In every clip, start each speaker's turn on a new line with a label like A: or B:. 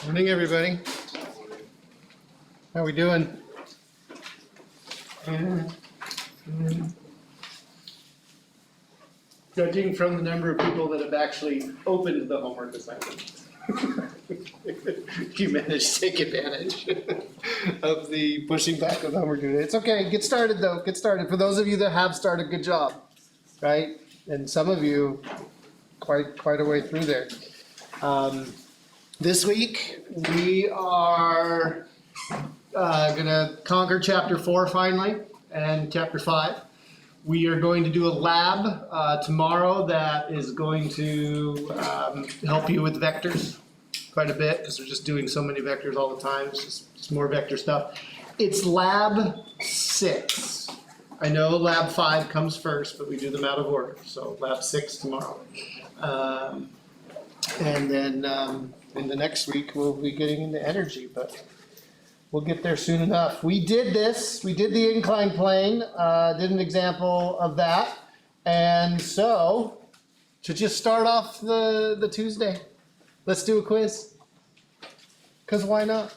A: Morning, everybody. How are we doing? Judging from the number of people that have actually opened the homework assignment, you managed to take advantage of the pushing back of the homework. It's okay. Get started, though. Get started. For those of you that have started, good job, right? And some of you quite a way through there. This week, we are going to conquer chapter 4 finally, and chapter 5. We are going to do a lab tomorrow that is going to help you with vectors quite a bit, because we're just doing so many vectors all the time. It's just more vector stuff. It's lab 6. I know lab 5 comes first, but we do them out of order. So lab 6 tomorrow. And then in the next week, we'll be getting into energy, but we'll get there soon enough. We did this. We did the inclined plane, did an example of that. And so, to just start off the Tuesday, let's do a quiz. Because why not?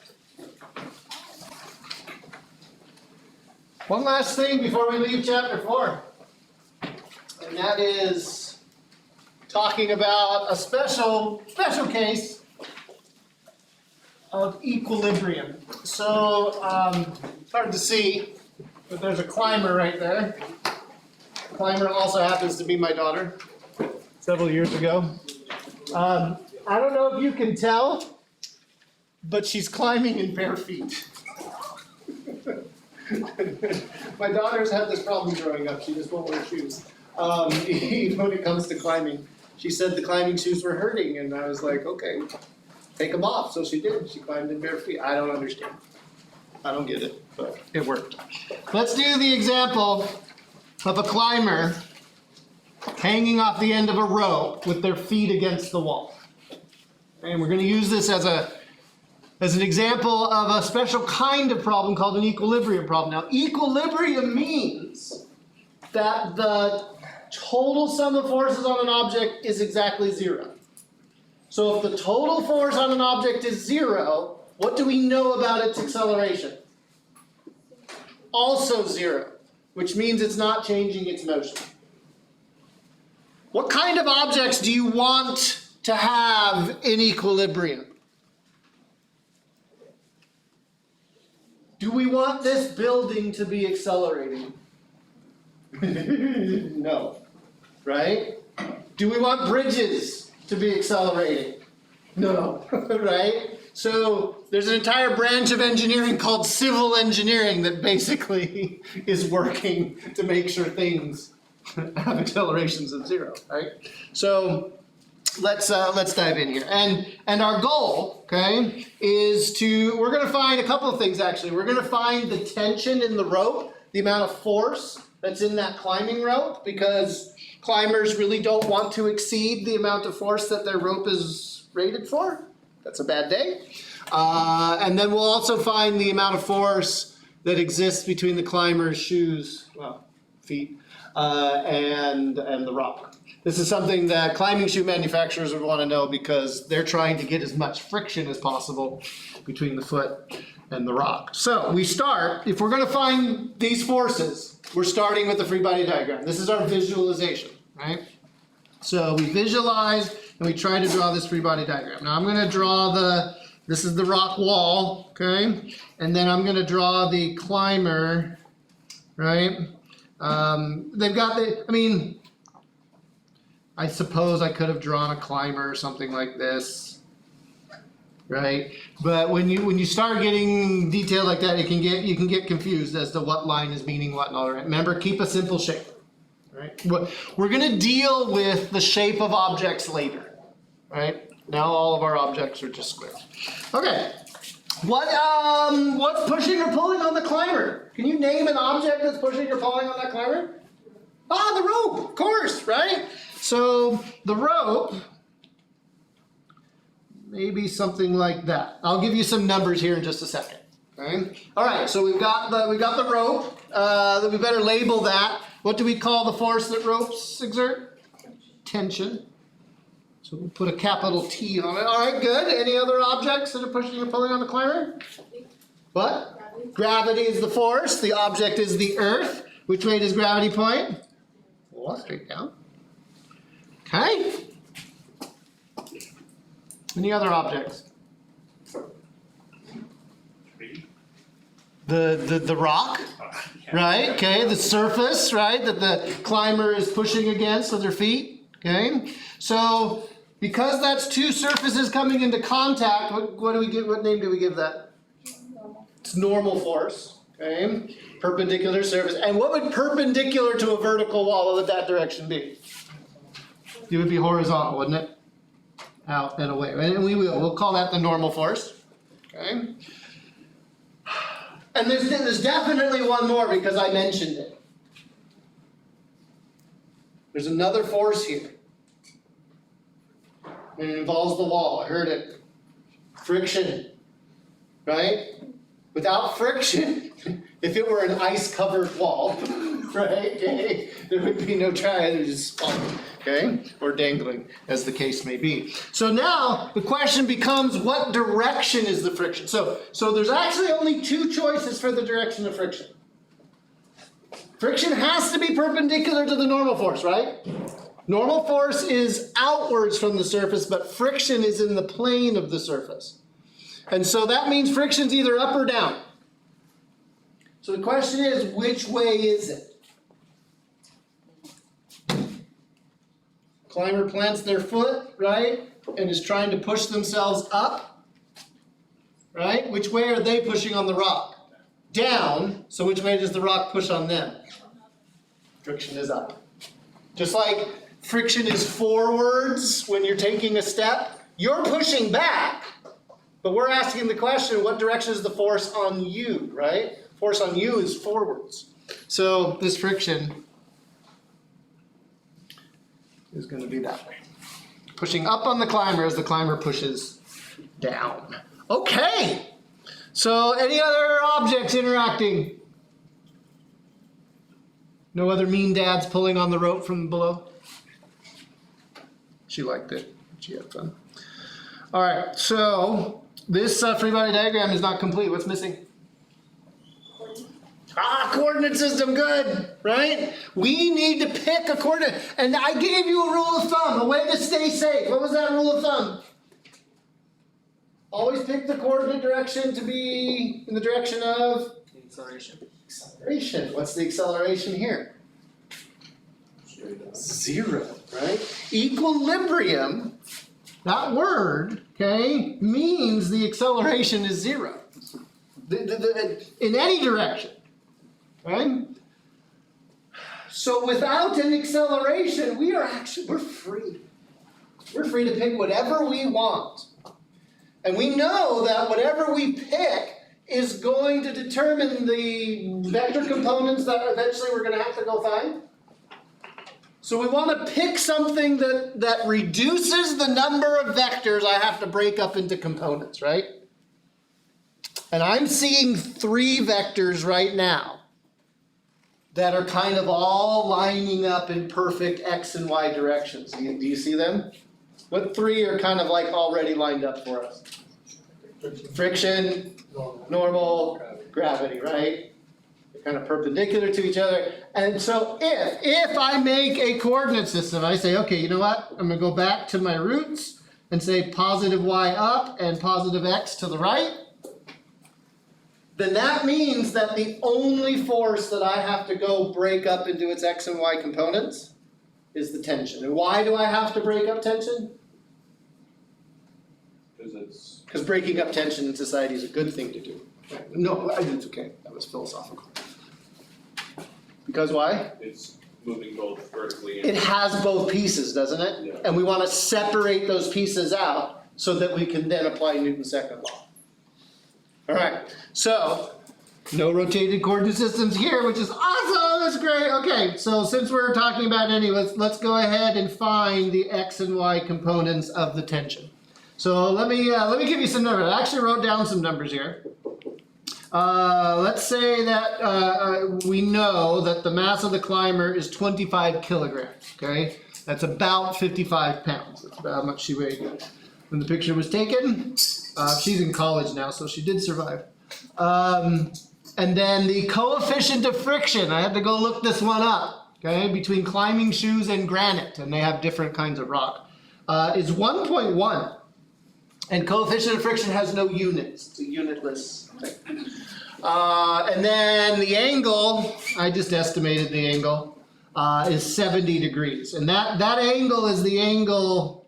A: One last thing before we leave chapter 4. And that is talking about a special case of equilibrium. So, it's hard to see, but there's a climber right there. The climber also happens to be my daughter, several years ago. I don't know if you can tell, but she's climbing in bare feet. My daughter's had this problem growing up. She just won't wear shoes. Even when it comes to climbing. She said the climbing shoes were hurting, and I was like, okay, take them off. So she did. She climbed in bare feet. I don't understand. I don't get it, but it worked. Let's do the example of a climber hanging off the end of a rope with their feet against the wall. And we're going to use this as an example of a special kind of problem called an equilibrium problem. Now, equilibrium means that the total sum of forces on an object is exactly 0. So if the total force on an object is 0, what do we know about its acceleration? Also 0, which means it's not changing its motion. What kind of objects do you want to have in equilibrium? Do we want this building to be accelerating? No. Right? Do we want bridges to be accelerating? No. Right? So there's an entire branch of engineering called civil engineering that basically is working to make sure things have accelerations of 0. Right? So let's dive in here. And our goal, okay, is we're going to find a couple of things actually. We're going to find the tension in the rope, the amount of force that's in that climbing rope, because climbers really don't want to exceed the amount of force that their rope is rated for. That's a bad day. And then we'll also find the amount of force that exists between the climber's shoes, feet, and the rock. This is something that climbing shoe manufacturers would want to know, because they're trying to get as much friction as possible between the foot and the rock. So we start, if we're going to find these forces, we're starting with the free body diagram. This is our visualization, right? So we visualize and we try to draw this free body diagram. Now I'm going to draw this is the rock wall, okay? And then I'm going to draw the climber, right? They've got I suppose I could have drawn a climber or something like this, right? But when you start getting detailed like that, you can get confused as to what line is meaning what and all. Right? Remember, keep a simple shape. Right? We're going to deal with the shape of objects later. Right? Now all of our objects are just squares. Okay. What's pushing or pulling on the climber? Can you name an object that's pushing or pulling on that climber? The rope, of course, right? So the rope, maybe something like that. I'll give you some numbers here in just a second. Okay. All right. So we've got the rope. We better label that. What do we call the force that ropes exert? Tension. So we'll put a capital T on it. All right, good. Any other objects that are pushing or pulling on the climber? What? Gravity is the force. The object is the earth. Which way does gravity point? Well, straight down. Okay. Any other objects? The rock, right? Okay, the surface, right, that the climber is pushing against with their feet. Okay, so because that's two surfaces coming into contact, what do we give? What name do we give that? Normal. It's normal force. Okay, perpendicular surface. And what would perpendicular to a vertical wall? What would that direction be? It would be horizontal, wouldn't it? Out and away. And we'll call that the normal force. Okay. And there's definitely one more because I mentioned it. There's another force here. And it involves the wall. I heard it. Friction. Right? Without friction, if it were an ice-covered wall, right, okay, there would be no tire, it would just spun, okay, or dangling, as the case may be. So now the question becomes, what direction is the friction? So there's actually only two choices for the direction of friction. Friction has to be perpendicular to the normal force, right? Normal force is outwards from the surface, but friction is in the plane of the surface. And so that means friction's either up or down. So the question is, which way is it? Climber plants their foot, right? And is trying to push themselves up, right? Which way are they pushing on the rock? Down. So which way does the rock push on them? Friction is up. Just like friction is forwards when you're taking a step, you're pushing back. But we're asking the question, what direction is the force on you, right? Force on you is forwards. So this friction is going to be that way. Pushing up on the climber as the climber pushes down. Okay. So any other objects interacting? No other mean dads pulling on the rope from below? She liked it. She had fun. All right, so this free body diagram is not complete. What's missing? Coordinate system, good, right? We need to pick a coordinate. And I gave you a rule of thumb, a way to stay safe. What was that rule of thumb? Always pick the coordinate direction to be in the direction of? Acceleration. Acceleration. What's the acceleration here? 0, right? Equilibrium, that word, okay, means the acceleration is 0. In any direction, right? So without an acceleration, we're free. We're free to pick whatever we want. And we know that whatever we pick is going to determine the vector components that eventually we're going to have to go find. So we want to pick something that reduces the number of vectors I have to break up into components, right? And I'm seeing 3 vectors right now that are kind of all lining up in perfect X and Y directions. Do you see them? What 3 are kind of like already lined up for us? Friction, normal, gravity, right? They're kind of perpendicular to each other. And so if I make a coordinate system, I say, okay, you know what? I'm going to go back to my roots and say positive Y up and positive X to the right. Then that means that the only force that I have to go break up into its X and Y components is the tension. And why do I have to break up tension? Because breaking up tension in society is a good thing to do. No, it's okay. That was philosophical. Because why?
B: It's moving both vertically.
A: It has both pieces, doesn't it?
B: Yeah.
A: And we want to separate those pieces out so that we can then apply Newton's second law. All right. So no rotated coordinate systems here, which is awesome. That's great. Okay. So since we're talking about any, let's go ahead and find the X and Y components of the tension. So let me give you some numbers. I actually wrote down some numbers here. Let's say that we know that the mass of the climber is 25 kilograms, okay? That's about 55 pounds. That's about how much she weighed when the picture was taken. She's in college now, so she did survive. And then the coefficient of friction, I had to go look this one up, okay, between climbing shoes and granite, and they have different kinds of rock, is 1.1. And coefficient of friction has no units. It's a unitless thing. And then the angle, I just estimated the angle, is 70 degrees. And that angle is the angle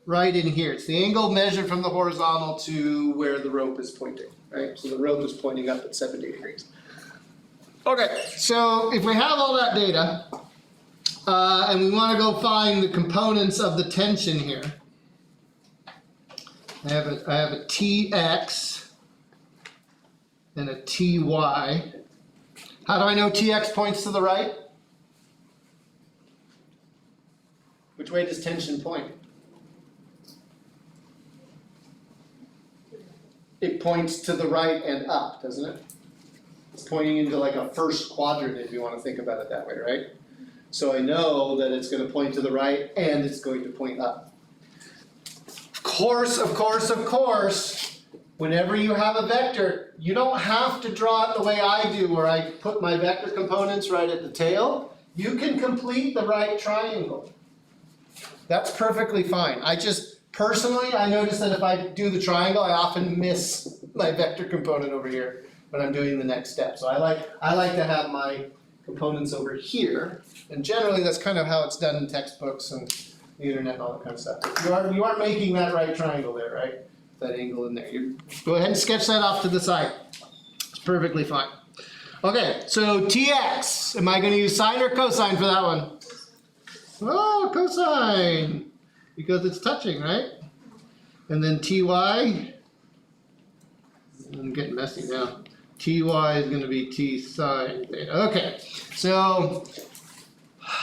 A: right in here. It's the angle measured from the horizontal to where the rope is pointing, right? So the rope is pointing up at 70 degrees. Okay, so if we have all that data, and we want to go find the components of the tension here, I have a Tx and a Ty. How do I know Tx points to the right? Which way does tension point? It points to the right and up, doesn't it? It's pointing into like a first quadrant if you want to think about it that way, right? So I know that it's going to point to the right and it's going to point up. Of course, whenever you have a vector, you don't have to draw it the way I do, where I put my vector components right at the tail. You can complete the right triangle. That's perfectly fine. Personally, I notice that if I do the triangle, I often miss my vector component over here when I'm doing the next step. So I like to have my components over here, and generally that's kind of how it's done in textbooks and the internet and all that kind of stuff. You are making that right triangle there, right? That angle in there. You go ahead and sketch that off to the side. It's perfectly fine. Okay, so Tx, am I going to use sine or cosine for that one? Oh, cosine, because it's touching, right? And then Ty, I'm getting messy now. Ty is going to be T sine theta. Okay, so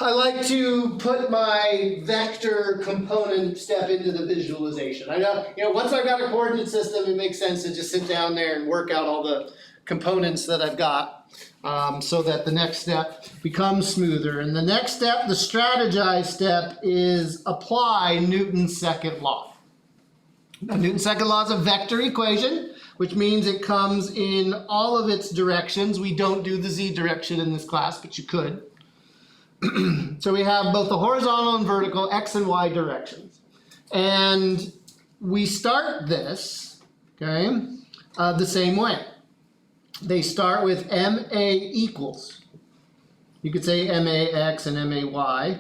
A: I like to put my vector component step into the visualization. I know, once I've got a coordinate system, it makes sense to just sit down there and work out all the components that I've got, so that the next step becomes smoother. And the next step, the strategize step, is apply Newton's second law. Now, Newton's second law is a vector equation, which means it comes in all of its directions. We don't do the z direction in this class, but you could. So we have both the horizontal and vertical x and y directions. And we start this, okay, the same way. They start with MA equals. You could say MAX and MAY.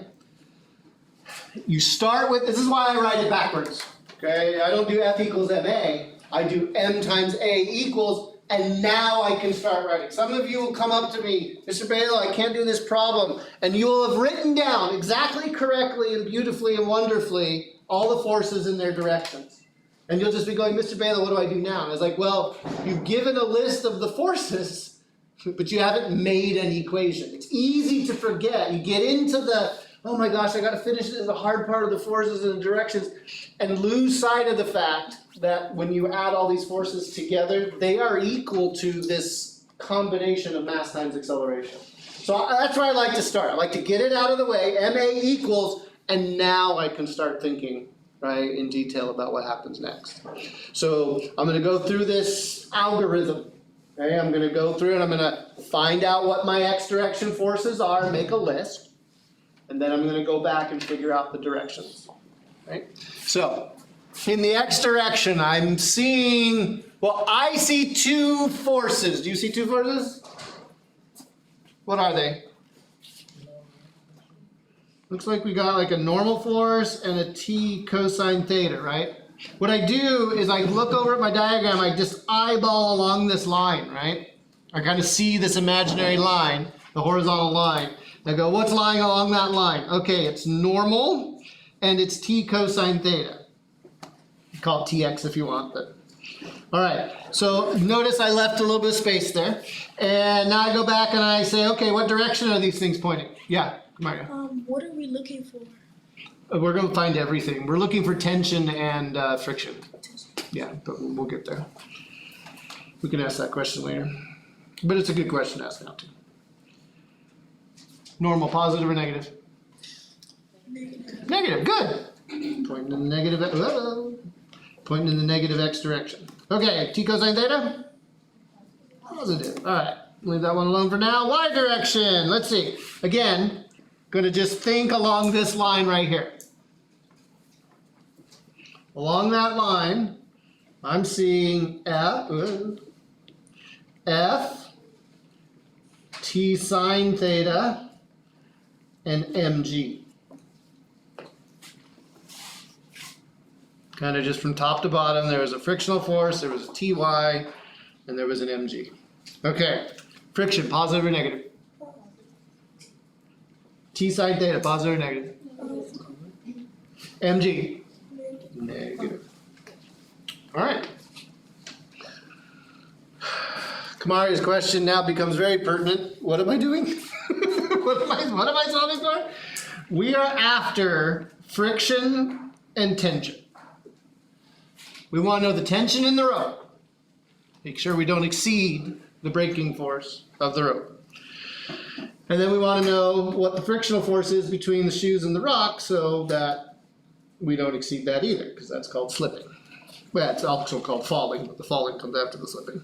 A: You start with, this is why I write it backwards, okay? I don't do F equals MA. I do M times A equals, and now I can start writing. Some of you will come up to me, Mr. Balogh, I can't do this problem. And you will have written down exactly correctly and beautifully and wonderfully all the forces in their directions. And you'll just be going, Mr. Balogh, what do I do now? And I was like, well, you've given a list of the forces, but you haven't made an equation. It's easy to forget. You get into the, oh my gosh, I got to finish the hard part of the forces and the directions, and lose sight of the fact that when you add all these forces together, they are equal to this combination of mass times acceleration. So that's where I like to start. I like to get it out of the way, MA equals, and now I can start thinking, right, in detail about what happens next. So I'm going to go through this algorithm. Okay? I'm going to go through and I'm going to find out what my x direction forces are, make a list, and then I'm going to go back and figure out the directions. Right? So in the x direction, I'm seeing, well, I see two forces. Do you see two forces? What are they? Looks like we got like a normal force and a t cosine theta, right? What I do is I look over at my diagram, I just eyeball along this line, right? I kind of see this imaginary line, the horizontal line. I go, what's lying along that line? Okay, it's normal and it's t cosine theta. You call it tx if you want, but. All right, so notice I left a little bit of space there. And now I go back and I say, okay, what direction are these things pointing? Yeah, Mario.
C: What are we looking for?
A: We're going to find everything. We're looking for tension and friction. Yeah, but we'll get there. We can ask that question later. But it's a good question to ask now, too. Normal, positive or negative? Negative, good. Pointing in the negative, pointing in the negative x direction. Okay, t cosine theta? Positive, all right. Leave that one alone for now. Y direction, let's see. Again, gonna just think along this line right here. Along that line, I'm seeing F, t sine theta, and mg. Kind of just from top to bottom, there was a frictional force, there was a Ty, and there was an mg. Okay, friction, positive or negative? T sine theta, positive or negative? Mg? Negative. All right. Kamari's question now becomes very pertinent. What am I doing? what am I solving for? We are after friction and tension. We want to know the tension in the rope. Make sure we don't exceed the braking force of the rope. And then we want to know what the frictional force is between the shoes and the rock so that we don't exceed that either, because that's called slipping. Well, it's also called falling, but the falling comes after the slipping.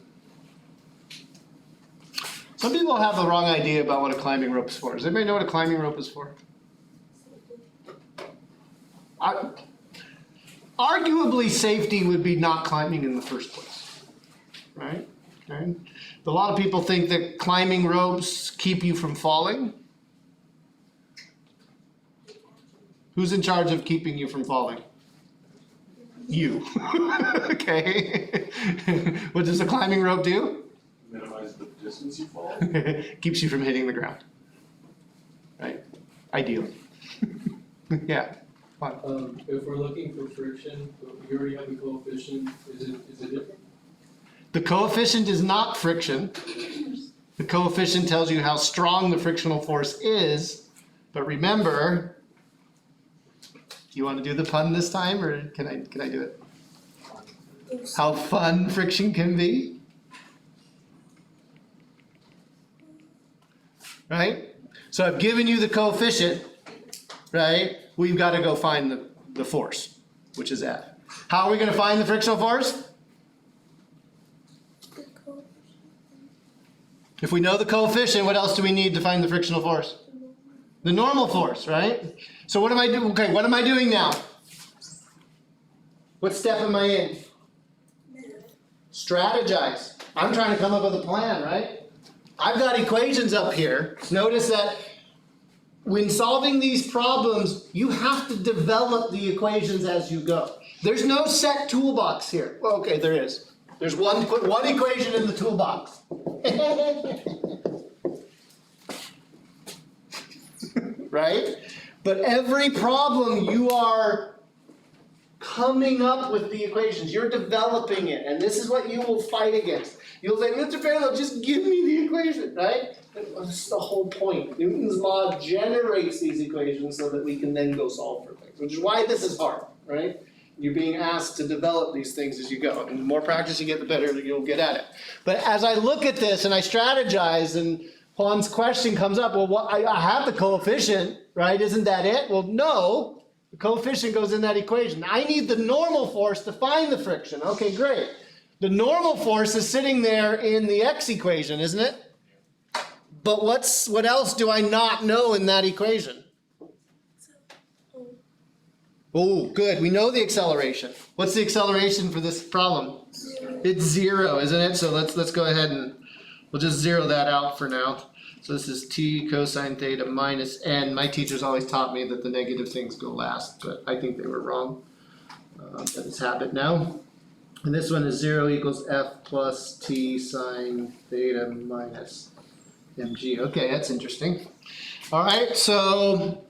A: Some people have the wrong idea about what a climbing rope is for. Does anybody know what a climbing rope is for? Arguably, safety would be not climbing in the first place, right? Okay. A lot of people think that climbing ropes keep you from falling. Who's in charge of keeping you from falling? You. Okay. What does a climbing rope do?
B: Minimize the distance you fall.
A: Keeps you from hitting the ground. Right? Ideally. Yeah. Fine.
C: If we're looking for friction, but we already have the coefficient, is it different?
A: The coefficient is not friction. The coefficient tells you how strong the frictional force is. But remember, do you want to do the pun this time, or can I do it? How fun friction can be. Right? So I've given you the coefficient, right? We've got to go find the force, which is F. How are we going to find the frictional force? If we know the coefficient, what else do we need to find the frictional force? The normal force, right? So what am I doing? Okay, what am I doing now? What step am I in? Strategize. I'm trying to come up with a plan, right? I've got equations up here. Notice that when solving these problems, you have to develop the equations as you go. There's no set toolbox here. Well, okay, there is. There's one equation in the toolbox. Right? But every problem you are coming up with the equations. You're developing it. And this is what you will fight against. You'll say, Mr. Balogh, just give me the equation, right? That's the whole point. Newton's law generates these equations so that we can then go solve for things, which is why this is hard, right? You're being asked to develop these things as you go. And the more practice you get, the better you'll get at it. But as I look at this and I strategize and Juan's question comes up, well, I have the coefficient, right? Isn't that it? Well, no. The coefficient goes in that equation. I need the normal force to find the friction. Okay, great. The normal force is sitting there in the x equation, isn't it? But what else do I not know in that equation? Oh, good. We know the acceleration. What's the acceleration for this problem? It's 0, isn't it? So let's go ahead and we'll just zero that out for now. So this is t cosine theta minus n. My teachers always taught me that the negative things go last, but I think they were wrong. That's habit now. And this one is 0 equals f plus t sine theta minus mg. Okay, that's interesting. All right, so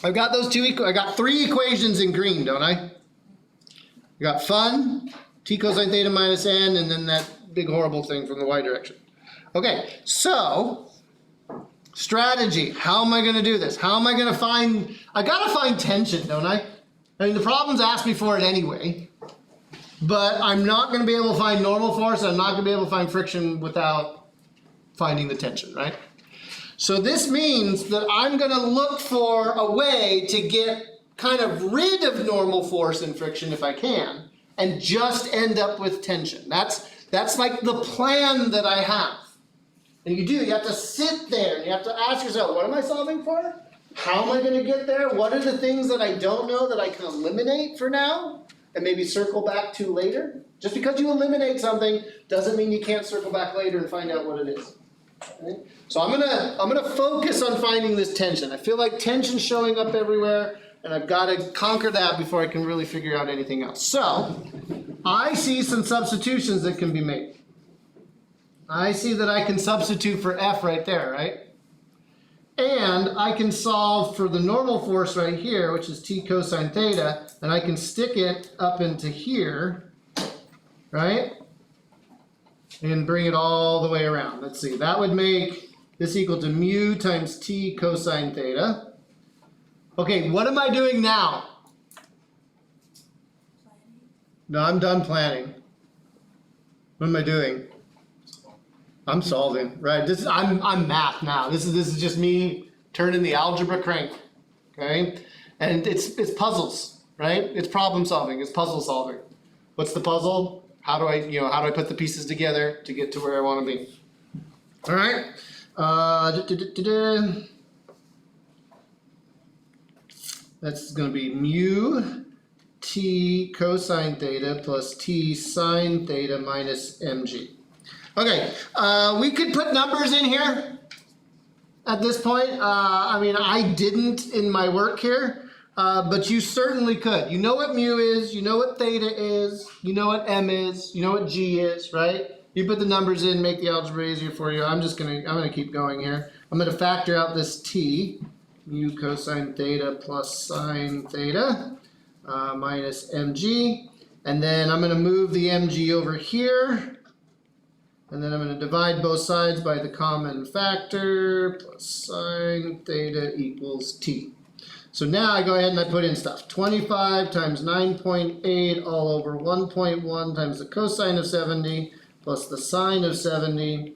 A: I've got those I got 3 equations in green, don't I? I got fun, t cosine theta minus n, and then that big horrible thing from the y direction. Okay, so strategy. How am I going to do this? How am I going to find? I got to find tension, don't I? I mean, the problem's asked me for it anyway. But I'm not going to be able to find normal force. I'm not going to be able to find friction without finding the tension, right? So this means that I'm going to look for a way to get kind of rid of normal force and friction if I can, and just end up with tension. That's like the plan that I have. And you have to sit there and you have to ask yourself, what am I solving for? How am I going to get there? What are the things that I don't know that I can eliminate for now and maybe circle back to later? Just because you eliminate something doesn't mean you can't circle back later and find out what it is. Okay? So I'm gonna focus on finding this tension. I feel like tension's showing up everywhere, and I've got to conquer that before I can really figure out anything else. So I see some substitutions that can be made. I see that I can substitute for F right there, right? And I can solve for the normal force right here, which is T cosine theta, and I can stick it up into here, right? And bring it all the way around. Let's see, that would make this equal to mu times T cosine theta. Okay, what am I doing now? No, I'm done planning. What am I doing? I'm solving, right? I'm math now. This is just me turning the algebra crank, okay? And it's puzzles, right? It's problem solving. It's puzzle solving. What's the puzzle? How do I put the pieces together to get to where I want to be? All right. That's going to be mu t cosine theta plus t sine theta minus mg. Okay, we could put numbers in here at this point. I mean, I didn't in my work here, but you certainly could. You know what mu is, you know what theta is, you know what m is, you know what g is, right? You put the numbers in, make the algebra easier for you. I'm gonna keep going here. I'm gonna factor out this t, mu cosine theta plus sine theta minus mg, and then I'm gonna move the mg over here. And then I'm going to divide both sides by the common factor, plus sine theta equals t. So now I go ahead and I put in stuff. 25 times 9.8 all over 1.1 times the cosine of 70 plus the sine of 70.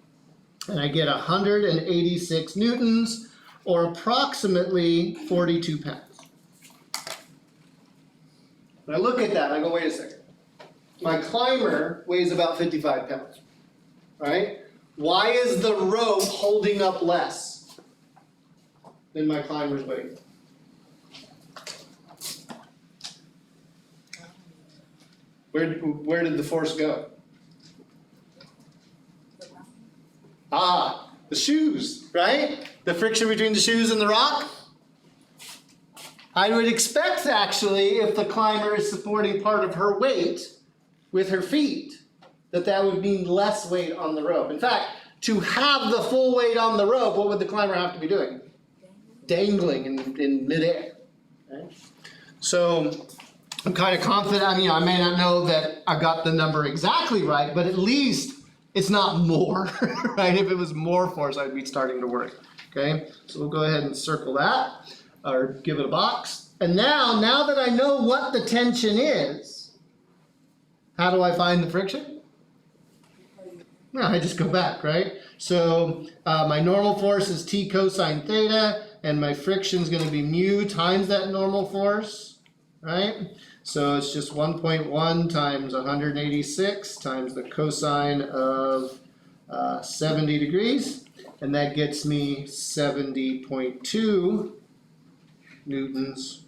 A: And I get 186 newtons, or approximately 42 pounds. When I look at that, I go, wait a second. My climber weighs about 55 pounds. Right? Why is the rope holding up less than my climber's weight? Where did the force go? Ah, the shoes, right? The friction between the shoes and the rock? I would expect, actually, if the climber is supporting part of her weight with her feet, that would mean less weight on the rope. In fact, to have the full weight on the rope, what would the climber have to be doing? Dangling in midair. Right? So I'm kind of confident. I mean, I may not know that I got the number exactly right, but at least it's not more, right? If it was more force, I'd be starting to worry. Okay, so we'll go ahead and circle that, or give it a box. And now that I know what the tension is, how do I find the friction? No, I just go back, right? So my normal force is T cosine theta, and my friction is going to be mu times that normal force, right? So it's just 1.1 times 186 times the cosine of 70 degrees, and that gets me 70.2 newtons,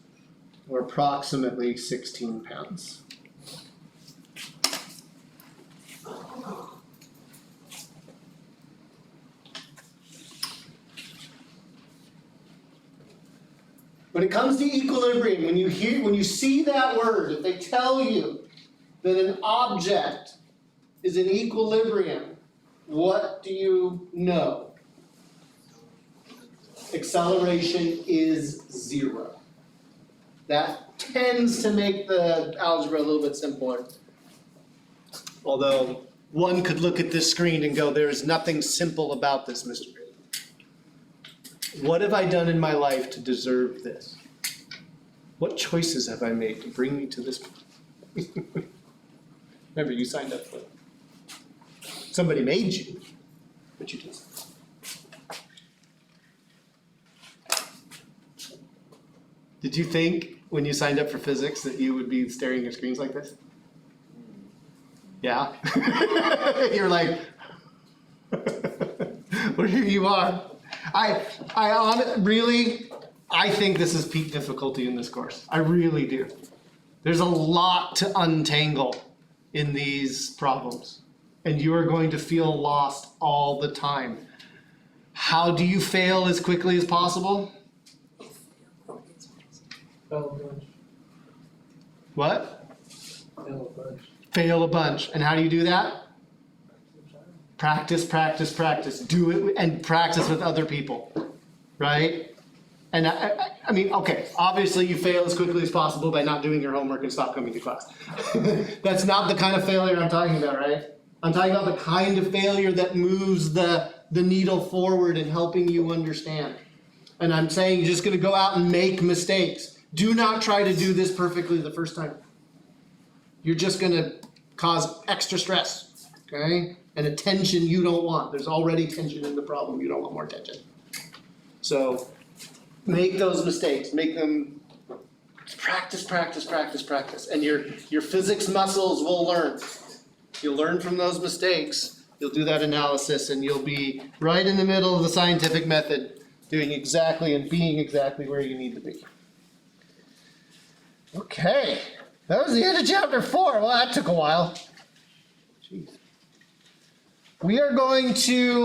A: or approximately 16 pounds. When it comes to equilibrium, when you see that word, if they tell you that an object is in equilibrium, what do you know? Acceleration is 0. That tends to make the algebra a little bit simpler. Although one could look at this screen and go, there's nothing simple about this, Mr. What have I done in my life to deserve this? What choices have I made to bring me to this point? Remember, you signed up for it. Somebody made you, but you did. Did you think when you signed up for physics that you would be staring at screens like this? Yeah. You're like, well, here you are. I think this is peak difficulty in this course. I really do. There's a lot to untangle in these problems, and you are going to feel lost all the time. How do you fail as quickly as possible?
C: Fail a bunch.
A: What?
C: Fail a bunch.
A: Fail a bunch. And how do you do that? Practice, practice, practice. Do it and practice with other people, right? And I mean, okay, obviously you fail as quickly as possible by not doing your homework and stop coming to class. That's not the kind of failure I'm talking about, right? I'm talking about the kind of failure that moves the needle forward and helping you understand. And I'm saying you're just going to go out and make mistakes. Do not try to do this perfectly the first time. You're just going to cause extra stress, okay? And a tension you don't want. There's already tension in the problem. You don't want more tension. So make those mistakes. Make them practice, practice, practice, practice. And your physics muscles will learn. You'll learn from those mistakes. You'll do that analysis and you'll be right in the middle of the scientific method, doing exactly and being exactly where you need to be. Okay, that was the end of chapter 4. Well, that took a while. Jeez. We are going to,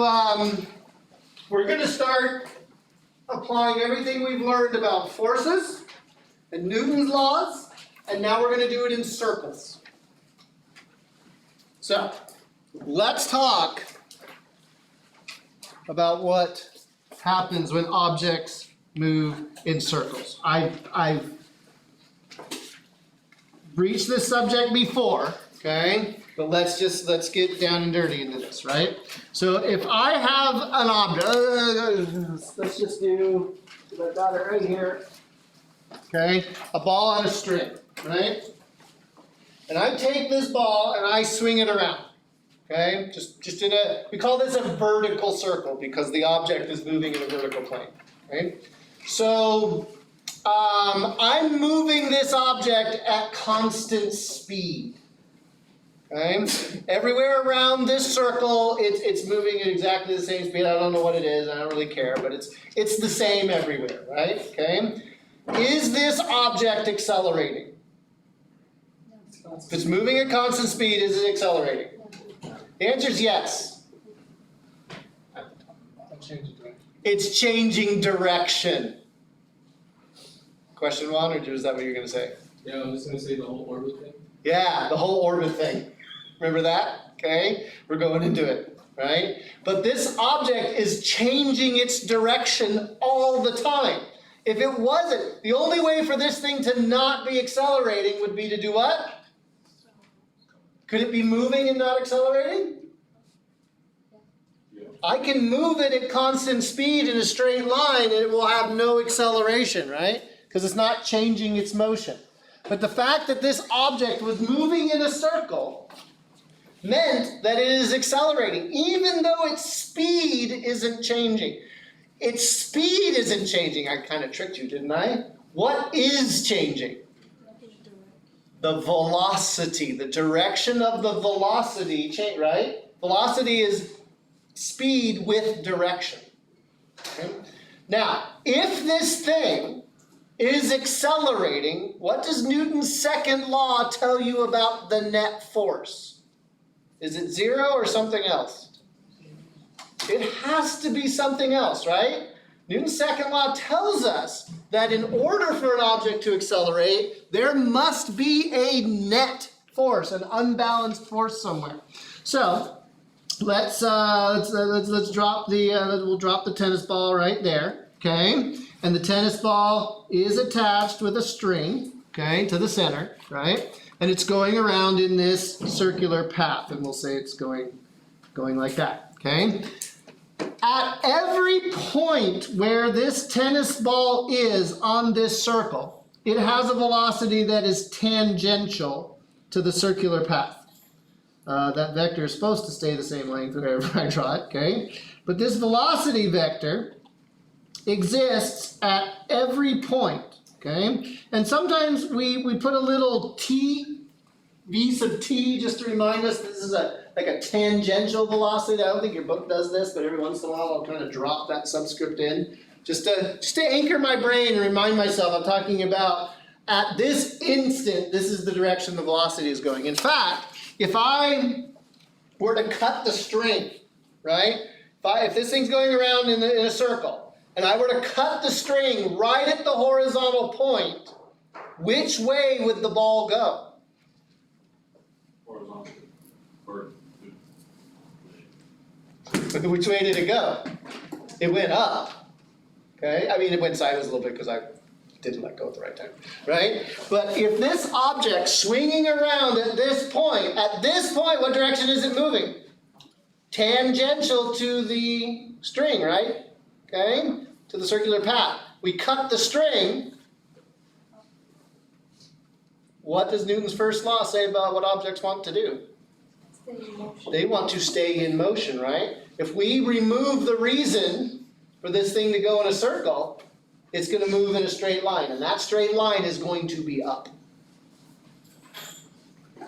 A: we're going to start applying everything we've learned about forces and Newton's laws, and now we're going to do it in circles. So, let's talk about what happens when objects move in circles. I've breached this subject before, okay? But let's get down and dirty into this, right? So if I have an object, let's just do, I've got it right here, okay? A ball on a string, right? And I take this ball and I swing it around, okay? Just in we call this a vertical circle because the object is moving in a vertical plane, okay? So I'm moving this object at constant speed. Okay? Everywhere around this circle, it's moving at exactly the same speed. I don't know what it is. I don't really care, but it's the same everywhere, right? Okay? Is this object accelerating? If it's moving at constant speed, is it accelerating? The answer is yes. It's changing direction. Question 1, or is that what you're going to say?
C: Yeah, I'm just going to say the whole orbit thing.
A: Yeah, the whole orbit thing. Remember that? Okay? We're going into it, right? But this object is changing its direction all the time. If it wasn't, the only way for this thing to not be accelerating would be to do what? Could it be moving and not accelerating?
B: Yeah.
A: I can move it at constant speed in a straight line and it will have no acceleration, right? Because it's not changing its motion. But the fact that this object was moving in a circle meant that it is accelerating, even though its speed isn't changing. Its speed isn't changing. I kind of tricked you, didn't I? What is changing? The velocity, the direction of the velocity, right? Velocity is speed with direction. Okay? Now, if this thing is accelerating, what does Newton's second law tell you about the net force? Is it 0 or something else? It has to be something else, right? Newton's second law tells us that in order for an object to accelerate, there must be a net force, an unbalanced force somewhere. So let's drop we'll drop the tennis ball right there, okay? And the tennis ball is attached with a string, okay, to the center, right? And it's going around in this circular path, and we'll say it's going like that, okay? At every point where this tennis ball is on this circle, it has a velocity that is tangential to the circular path. That vector is supposed to stay the same length wherever I draw it, okay? But this velocity vector exists at every point, okay? And sometimes we put a little t, v sub t, just to remind us this is like a tangential velocity. I don't think your book does this, but every once in a while I'll kind of drop that subscript in. Just to anchor my brain and remind myself I'm talking about at this instant, this is the direction the velocity is going. In fact, if I were to cut the string, right? If this thing's going around in a circle, and I were to cut the string right at the horizontal point, which way would the ball go?
B: Horizontal. Or
A: Which way did it go? It went up. Okay? I mean, it went sideways a little bit because I didn't let go at the right time. Right? But if this object swinging around at this point, what direction is it moving? Tangential to the string, right? Okay? To the circular path. We cut the string. What does Newton's first law say about what objects want to do?
D: Stay in motion.
A: They want to stay in motion, right? If we remove the reason for this thing to go in a circle, it's going to move in a straight line, and that straight line is going to be up.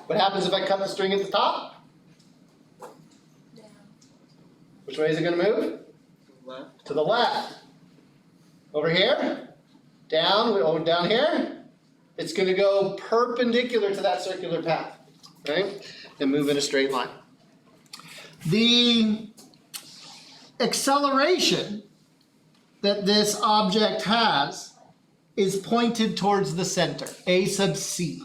A: What happens if I cut the string at the top?
D: Down.
A: Which way is it going to move?
E: Left.
A: To the left. Over here? Down, down here? It's going to go perpendicular to that circular path, right? And move in a straight line. The acceleration that this object has is pointed towards the center, a sub c.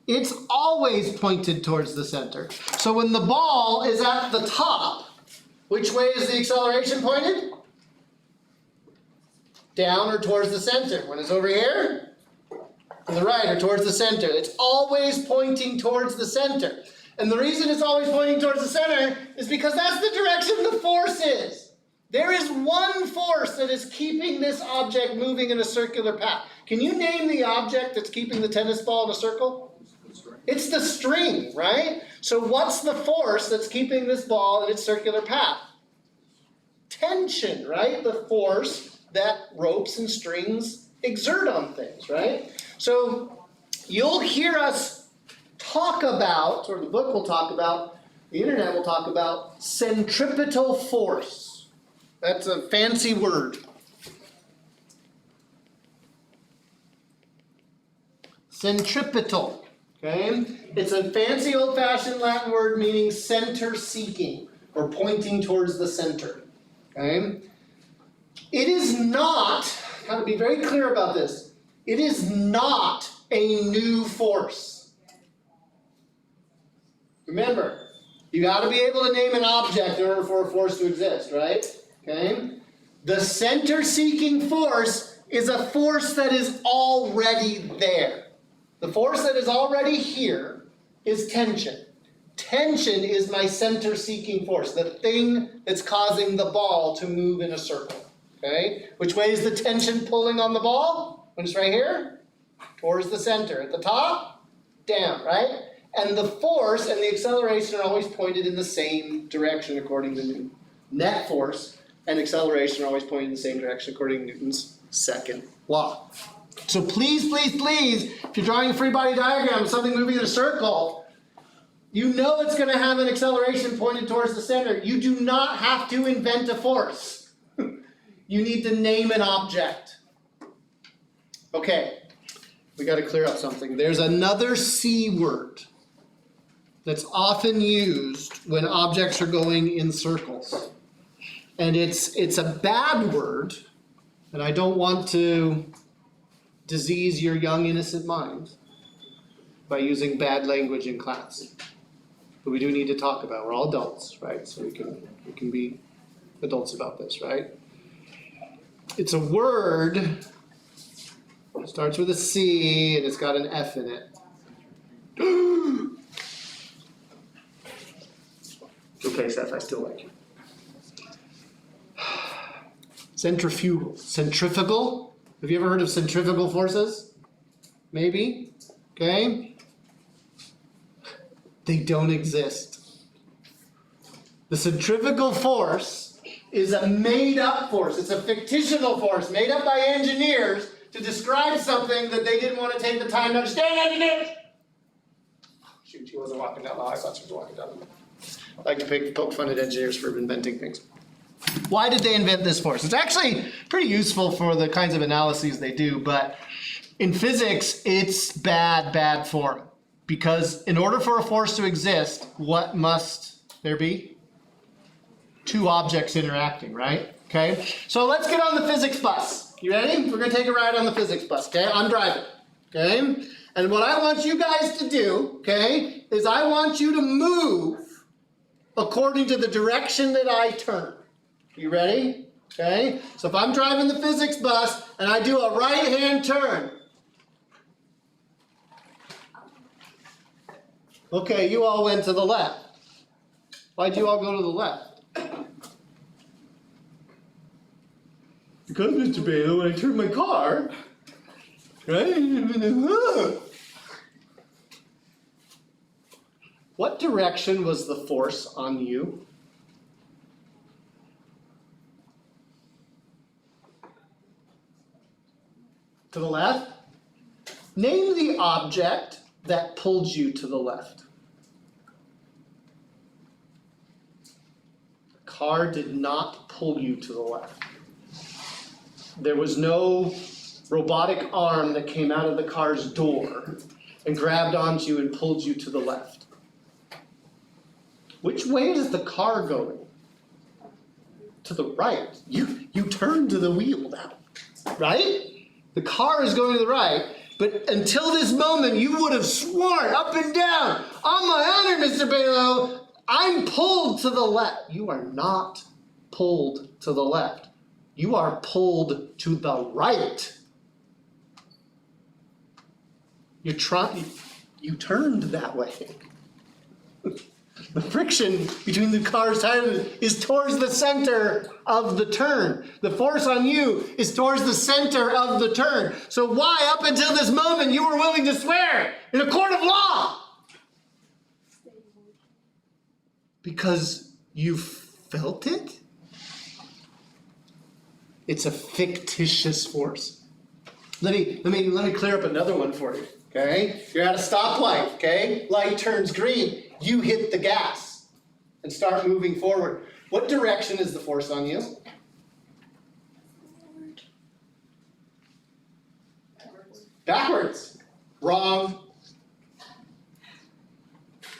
A: It's always pointed towards the center. So when the ball is at the top, which way is the acceleration pointed? Down or towards the center. When it's over here, to the right or towards the center. It's always pointing towards the center. And the reason it's always pointing towards the center is because that's the direction the force is. There is one force that is keeping this object moving in a circular path. Can you name the object that's keeping the tennis ball in a circle? It's the string, right? So what's the force that's keeping this ball in its circular path? Tension, right? The force that ropes and strings exert on things, right? So you'll hear us talk about, or the book will talk about, the internet will talk about centripetal force. That's a fancy word. Centripetal, okay? It's a fancy old-fashioned Latin word meaning center seeking, or pointing towards the center, okay? It is not, gotta be very clear about this, it is not a new force. Remember, you gotta be able to name an object in order for a force to exist, right? Okay? The center-seeking force is a force that is already there. The force that is already here is tension. Tension is my center-seeking force, the thing that's causing the ball to move in a circle. Okay? Which way is the tension pulling on the ball? When it's right here? Towards the center. At the top? Down, right? And the force and the acceleration are always pointed in the same direction according to Newton. Net force and acceleration are always pointed in the same direction according to Newton's second law. So please, please, please, if you're drawing a free body diagram of something moving in a circle, you know it's going to have an acceleration pointed towards the center. You do not have to invent a force. You need to name an object. Okay, we got to clear up something. There's another C word that's often used when objects are going in circles. And it's a bad word, and I don't want to disease your young innocent mind by using bad language in class. But we do need to talk about it. We're all adults, right? So we can be adults about this, right? It's a word, it starts with a C and it's got an F in it. Okay, Seth, I still like you. Centrifugal. Centrifugal? Have you ever heard of centrifugal forces? Maybe? Okay? They don't exist. The centrifugal force is a made-up force. It's a fictional force made up by engineers to describe something that they didn't want to take the time to understand, engineers. Shoot, she wasn't walking down the aisle. I thought she was walking down the aisle. I like to poke fun at engineers for inventing things. Why did they invent this force? It's actually pretty useful for the kinds of analyses they do, but in physics, it's bad form. Because in order for a force to exist, what must there be? Two objects interacting, right? Okay, so let's get on the physics bus. You ready? We're gonna take a ride on the physics bus, okay? I'm driving, okay? And what I want you guys to do, okay, is I want you to move according to the direction that I turn. You ready? Okay, so if I'm driving the physics bus and I do a right-hand turn, okay, you all went to the left. Why'd you all go to the left? Because, Mr. Balogh, when I turn my car, right? What direction was the force on you? To the left? Name the object that pulled you to the left. The car did not pull you to the left. There was no robotic arm that came out of the car's door and grabbed onto you and pulled you to the left. Which way is the car going? To the right. You turn to the wheel now, right? The car is going to the right, but until this moment, you would have sworn up and down, on my honor, Mr. Balogh, I'm pulled to the left. You are not pulled to the left. You are pulled to the right. You turned that way. The friction between the car's tires is towards the center of the turn. The force on you is towards the center of the turn. So why, up until this moment, you were willing to swear in a court of law? Because you felt it? It's a fictitious force. Let me clear up another one for you. Okay? You're at a stoplight, okay? Light turns green. You hit the gas and start moving forward. What direction is the force on you? Backwards. Wrong.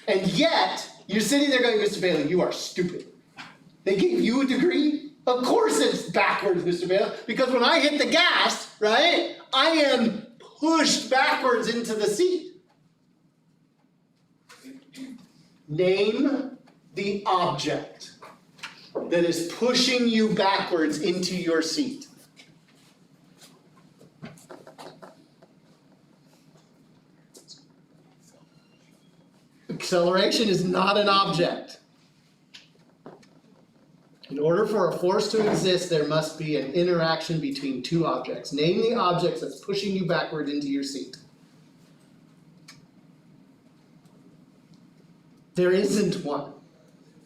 A: And yet, you're sitting there going, Mr. Balogh, you are stupid. They gave you a degree? Of course it's backwards, Mr. Balogh, because when I hit the gas, right, I am pushed backwards into the seat. Name the object that is pushing you backwards into your seat. Acceleration is not an object. In order for a force to exist, there must be an interaction between two objects. Name the object that's pushing you backward into your seat. There isn't one.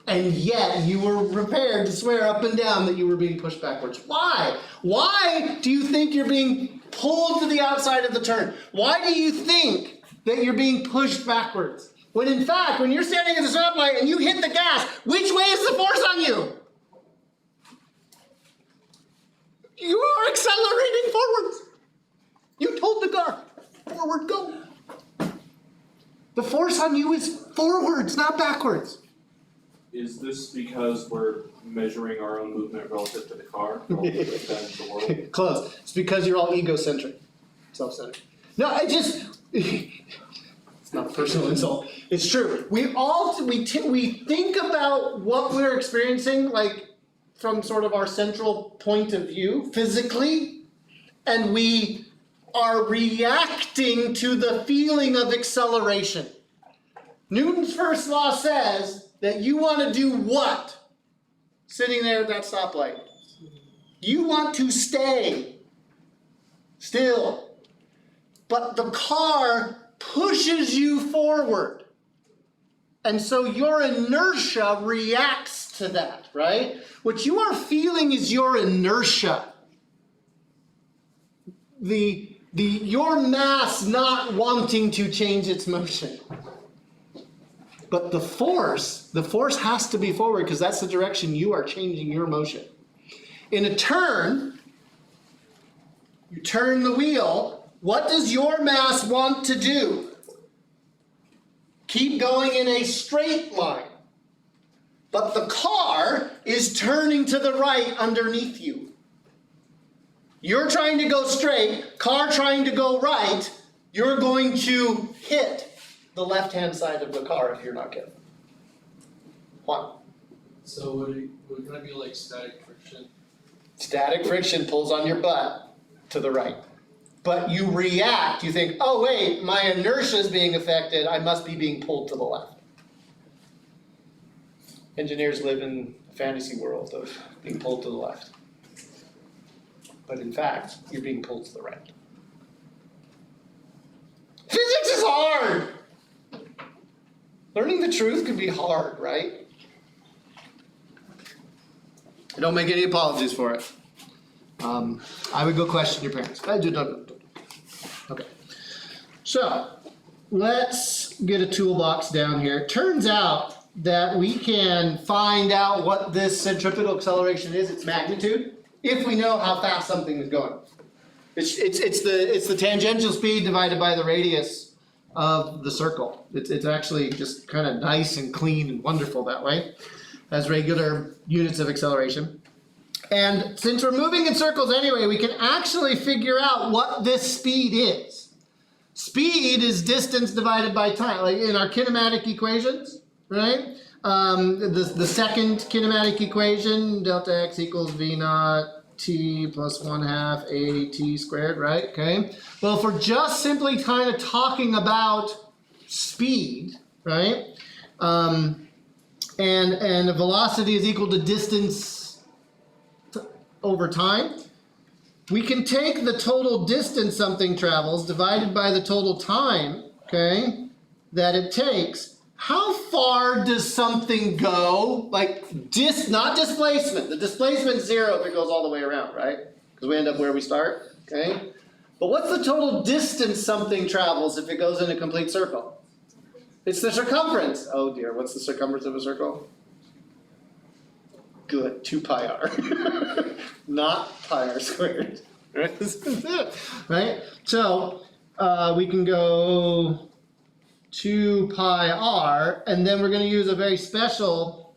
A: And yet you were prepared to swear up and down that you were being pushed backwards. Why? Why do you think you're being pulled to the outside of the turn? Why do you think that you're being pushed backwards? When in fact, when you're standing at the stoplight and you hit the gas, which way is the force on you? You are accelerating forwards. You told the car, forward go. The force on you is forwards, not backwards.
B: Is this because we're measuring our own movement relative to the car, relative to the world?
A: Close. It's because you're all egocentric, self-centered. No, it's not a personal insult. It's true. We think about what we're experiencing, like from sort of our central point of view, physically, and we are reacting to the feeling of acceleration. Newton's first law says that you want to do what? Sitting there at that stoplight. You want to stay still. But the car pushes you forward. And so your inertia reacts to that, right? What you are feeling is your inertia. your mass not wanting to change its motion. But the force has to be forward because that's the direction you are changing your motion. In a turn, you turn the wheel. What does your mass want to do? Keep going in a straight line. But the car is turning to the right underneath you. You're trying to go straight, car trying to go right. You're going to hit the left-hand side of the car if you're not careful. One.
C: So would it gonna be like static friction?
A: Static friction pulls on your butt to the right. But you react, you think, oh wait, my inertia is being affected, I must be being pulled to the left. Engineers live in a fantasy world of being pulled to the left. But in fact, you're being pulled to the right. Physics is hard! Learning the truth can be hard, right? I don't make any apologies for it. I would go question your parents. Okay. So, let's get a toolbox down here. It turns out that we can find out what this centripetal acceleration is, its magnitude, if we know how fast something is going. It's the tangential speed divided by the radius of the circle. It's actually just kind of nice and clean and wonderful that way, as regular units of acceleration. And since we're moving in circles anyway, we can actually figure out what this speed is. Speed is distance divided by time, like in our kinematic equations, right? The second kinematic equation, delta x equals v naught t plus 1/2 a t squared, right? Okay. Well, if we're just simply kind of talking about speed, right? And the velocity is equal to distance over time, we can take the total distance something travels divided by the total time, okay, that it takes. How far does something go? Like, not displacement. The displacement's 0 if it goes all the way around, right? Because we end up where we start, okay? But what's the total distance something travels if it goes in a complete circle? It's the circumference. Oh dear, what's the circumference of a circle? Good, 2 pi r. Not pi r squared. Right? This is it. Right? So we can go 2 pi r, and then we're going to use a very special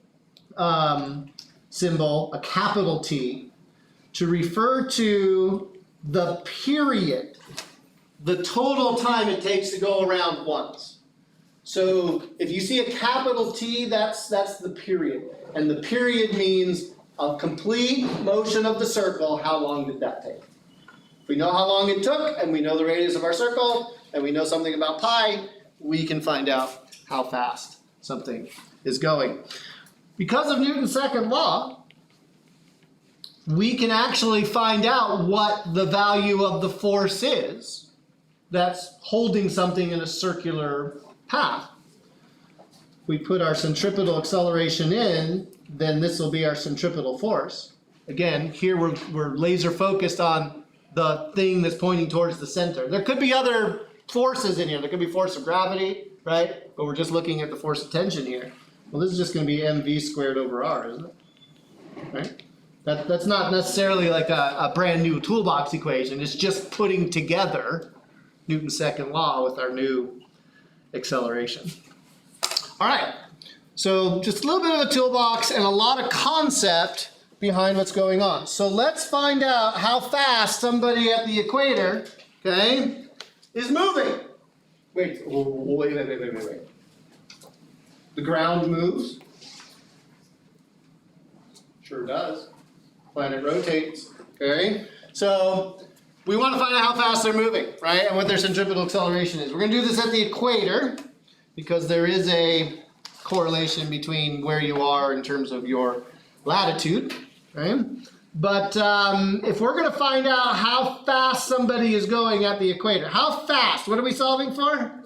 A: symbol, a capital T, to refer to the period, the total time it takes to go around once. So if you see a capital T, that's the period. And the period means a complete motion of the circle. How long did that take? If we know how long it took, and we know the radius of our circle, and we know something about pi, we can find out how fast something is going. Because of Newton's second law, we can actually find out what the value of the force is that's holding something in a circular path. We put our centripetal acceleration in, then this will be our centripetal force. Again, here we're laser focused on the thing that's pointing towards the center. There could be other forces in here. There could be force of gravity, right? But we're just looking at the force of tension here. Well, this is just going to be mv squared over r, isn't it? Right? That's not necessarily like a brand new toolbox equation. It's just putting together Newton's second law with our new acceleration. All right, so just a little bit of a toolbox and a lot of concept behind what's going on. So let's find out how fast somebody at the equator, okay, is moving. Wait. The ground moves. Sure does. Planet rotates, okay? So we want to find out how fast they're moving, right? And what their centripetal acceleration is. We're going to do this at the equator, because there is a correlation between where you are in terms of your latitude, right? But if we're going to find out how fast somebody is going at the equator, how fast? What are we solving for?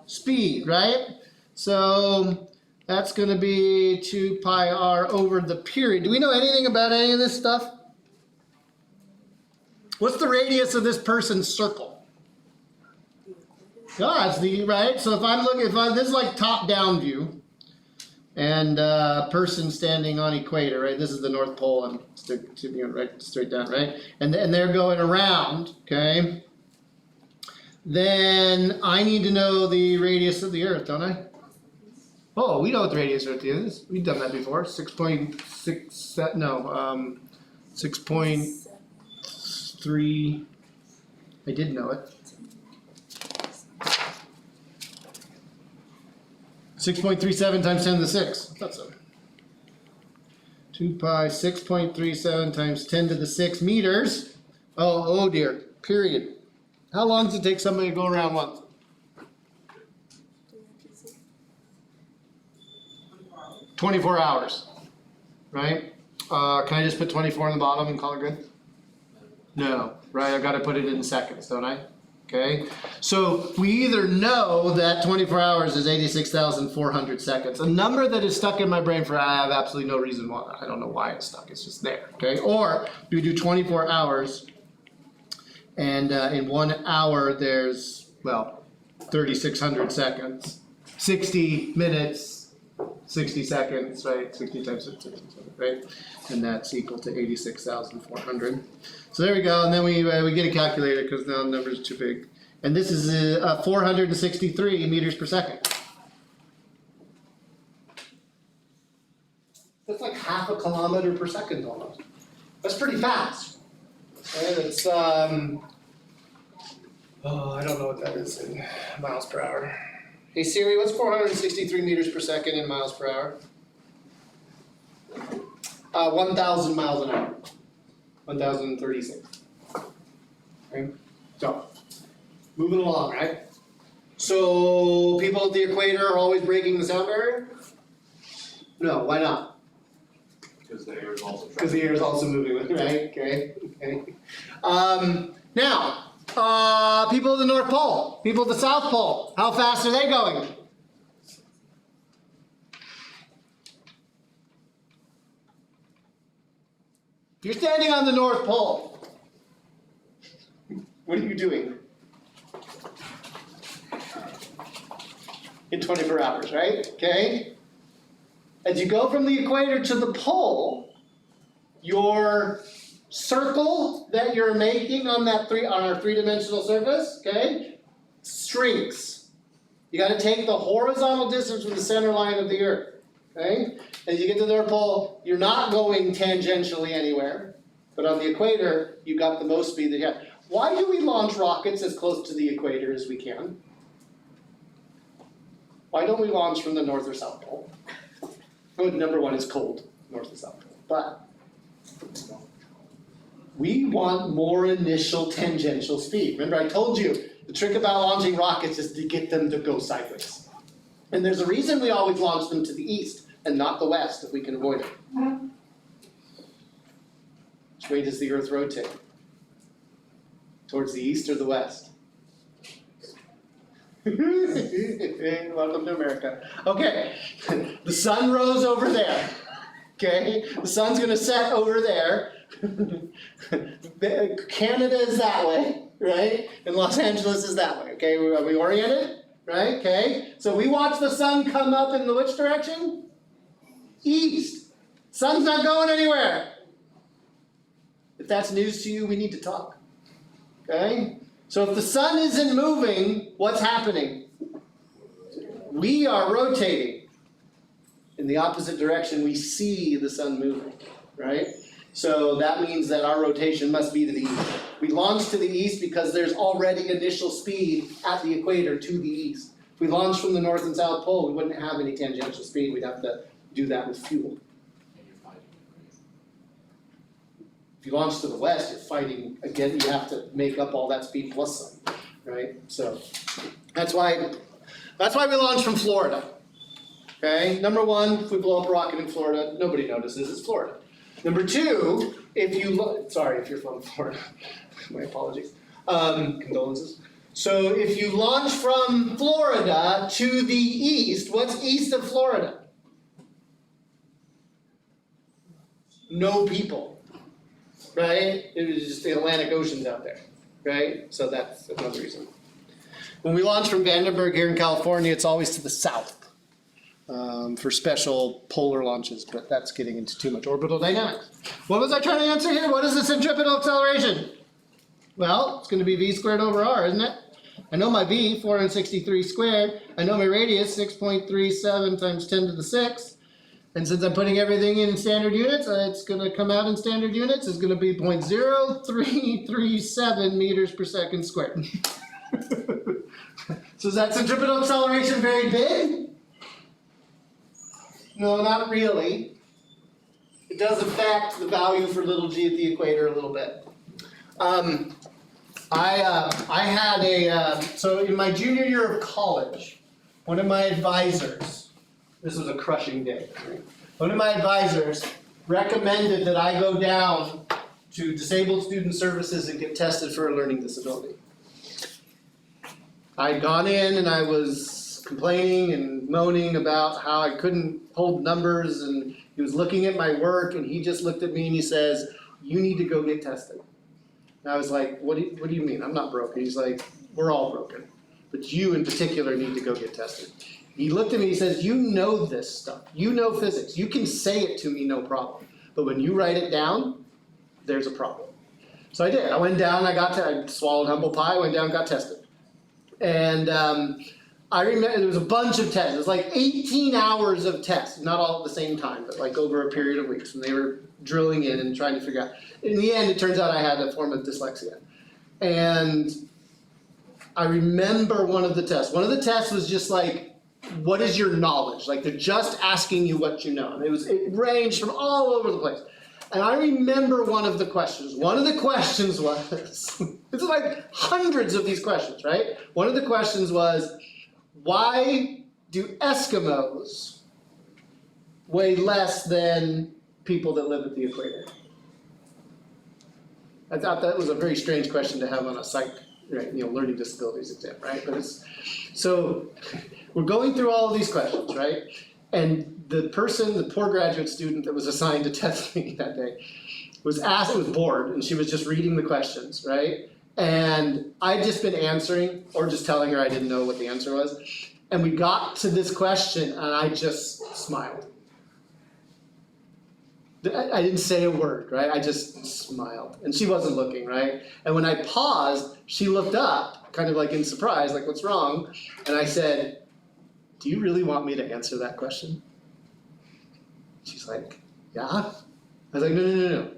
A: Speed, right? So that's going to be 2 pi r over the period. Do we know anything about any of this stuff? What's the radius of this person's circle? It's the, right? So if I'm looking, this is like top-down view, and person standing on equator, right? This is the North Pole. I'm tipping it right straight down, right? And they're going around, okay? Then I need to know the radius of the Earth, don't I? Oh, we know what the radius of the Earth is. We've done that before. 6.6. No, 6.3. I did know it. 6.37 times 10 to the 6. I thought so. 2 pi 6.37 times 10 to the 6 meters. Oh dear. Period. How long does it take somebody to go around once? 24 hours. Right? Can I just put 24 on the bottom and call it good? No. Right? I've got to put it in seconds, don't I? Okay, so we either know that 24 hours is 86,400 seconds, a number that is stuck in my brain for I have absolutely no reason why. I don't know why it's stuck, it's just there, okay? Or we do 24 hours, and in 1 hour there's, 3,600 seconds, 60 minutes, 60 seconds, right? 60 times 60, right? And that's equal to 86,400. So there we go, and then we get a calculator because now the number is too big. And this is 463 meters per second. That's like half a kilometer per second almost. That's pretty fast. And it's, I don't know what that is in miles per hour. Hey Siri, what's 463 meters per second in miles per hour? 1,000 miles an hour. 1,036. Okay, so moving along, right? So people at the equator are always breaking the sound barrier? No, why not?
B: Because the air is also
A: Because the air is also moving with it, right? Okay. Now, people at the North Pole, people at the South Pole, how fast are they going? If you're standing on the North Pole, what are you doing? In 24 hours, right? Okay? As you go from the equator to the pole, your circle that you're making on our three-dimensional surface, okay, shrinks. You got to take the horizontal distance from the center line of the Earth, okay? As you get to the North Pole, you're not going tangentially anywhere, but on the equator, you got the most speed that you have. Why do we launch rockets as close to the equator as we can? Why don't we launch from the North or South Pole? Oh, number one, it's cold, North and South Pole. But we want more initial tangential speed. Remember, I told you, the trick about launching rockets is to get them to go sideways. And there's a reason we always launch them to the east and not the west if we can avoid it. Which way does the Earth rotate? Towards the east or the west? Welcome to America. Okay, the sun rose over there. Okay, the sun's gonna set over there. Canada is that way, right? And Los Angeles is that way. Okay, are we oriented? Right? Okay, so we watch the sun come up in the which direction? East. Sun's not going anywhere. If that's news to you, we need to talk. Okay? So if the sun isn't moving, what's happening? We are rotating. In the opposite direction, we see the sun moving, right? So that means that our rotation must be to the east. We launch to the east because there's already initial speed at the equator to the east. If we launch from the North and South Pole, we wouldn't have any tangential speed. We'd have to do that with fuel. If you launch to the west, you're fighting, again, you have to make up all that speed plus some, right? So that's why we launch from Florida. Okay, number one, if we blow up a rocket in Florida, nobody notices, it's Florida. Number two, if you're from Florida, my apologies, condolences. So if you launch from Florida to the east, what's east of Florida? No people. right? It was just the Atlantic Ocean's out there, right? So that's another reason. When we launch from Vandenberg here in California, it's always to the south for special polar launches, but that's getting into too much orbital dynamics. What was I trying to answer here? What is the centripetal acceleration? Well, it's going to be v squared over r, isn't it? I know my v, 463 squared. I know my radius, 6.37 times 10 to the 6. And since I'm putting everything in standard units, it's going to come out in standard units. It's going to be 0.0337 meters per second squared. So is that centripetal acceleration very big? No, not really. It does affect the value for little g at the equator a little bit. I had so in my junior year of college, one of my advisors, this was a crushing day, one of my advisors recommended that I go down to Disabled Student Services and get tested for a learning disability. I'd gone in and I was complaining and moaning about how I couldn't hold numbers, and he was looking at my work and he just looked at me and he says, "You need to go get tested." And I was like, what do you mean? I'm not broken. He's like, "We're all broken, but you in particular need to go get tested." He looked at me, he says, "You know this stuff. You know physics. You can say it to me, no problem. But when you write it down, there's a problem." So I did. I went down, I swallowed humble pie, went down and got tested. And I remember there was a bunch of tests. It was like 18 hours of tests, not all at the same time, but like over a period of weeks. And they were drilling in and trying to figure out. In the end, it turns out I had a form of dyslexia. And I remember one of the tests. One of the tests was just like, what is your knowledge? Like they're just asking you what you know. And it ranged from all over the place. And I remember one of the questions. One of the questions was, it's like hundreds of these questions, right? One of the questions was, why do Eskimos weigh less than people that live at the equator? I thought that was a very strange question to have on a psych, right, learning disabilities exam, right? But so we're going through all of these questions, right? And the poor graduate student that was assigned to test me that day was bored, and she was just reading the questions, right? And I'd just been answering, or just telling her I didn't know what the answer was. And we got to this question, and I just smiled. I didn't say a word, right? I just smiled. And she wasn't looking, right? And when I paused, she looked up, kind of like in surprise, like, what's wrong? And I said, "Do you really want me to answer that question?" She's like, "Yeah." I was like, No.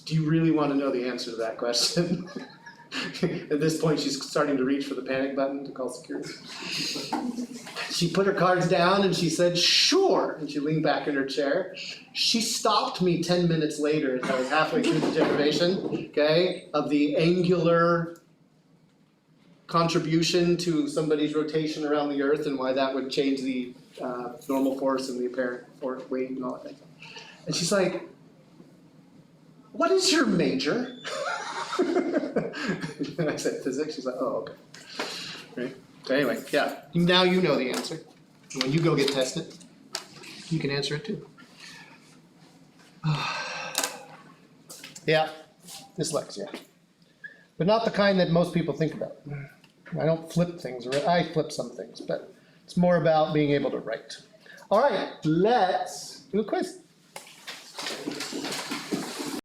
A: Do you really want to know the answer to that question? At this point, she's starting to reach for the panic button to call security. She put her cards down and she said, "Sure." And she leaned back in her chair. She stopped me 10 minutes later as I was halfway through the derivation, okay, of the angular contribution to somebody's rotation around the Earth and why that would change the normal force and the apparent weight and all that. And she's like, "What is your major?" And I said, "Physics." She's like, "Oh, okay." Right? So anyway, yeah. Now you know the answer. When you go get tested, you can answer it too. Yeah, dyslexia. But not the kind that most people think about. I don't flip things, or I flip some things, but it's more about being able to write. All right, let's do a quiz.